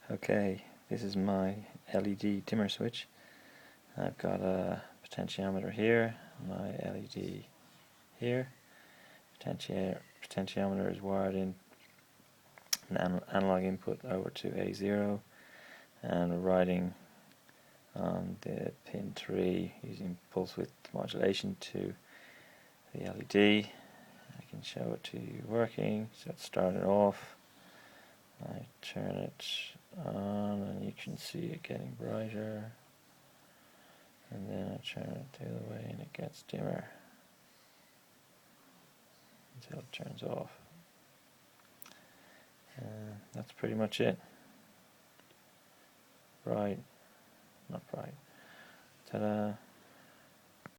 Okay, this is my LED dimmer switch. I've got a potentiometer here, my LED here. Potentiometer is wired in an analog input over to A0, and we're writing on the pin 3 using pulse width modulation to the LED. I can show it to you working. So it's started off. I turn it on and you can see it getting brighter, and then I turn it the other way and it gets dimmer until it turns off. That's pretty much it. Bright, not bright. Ta-da!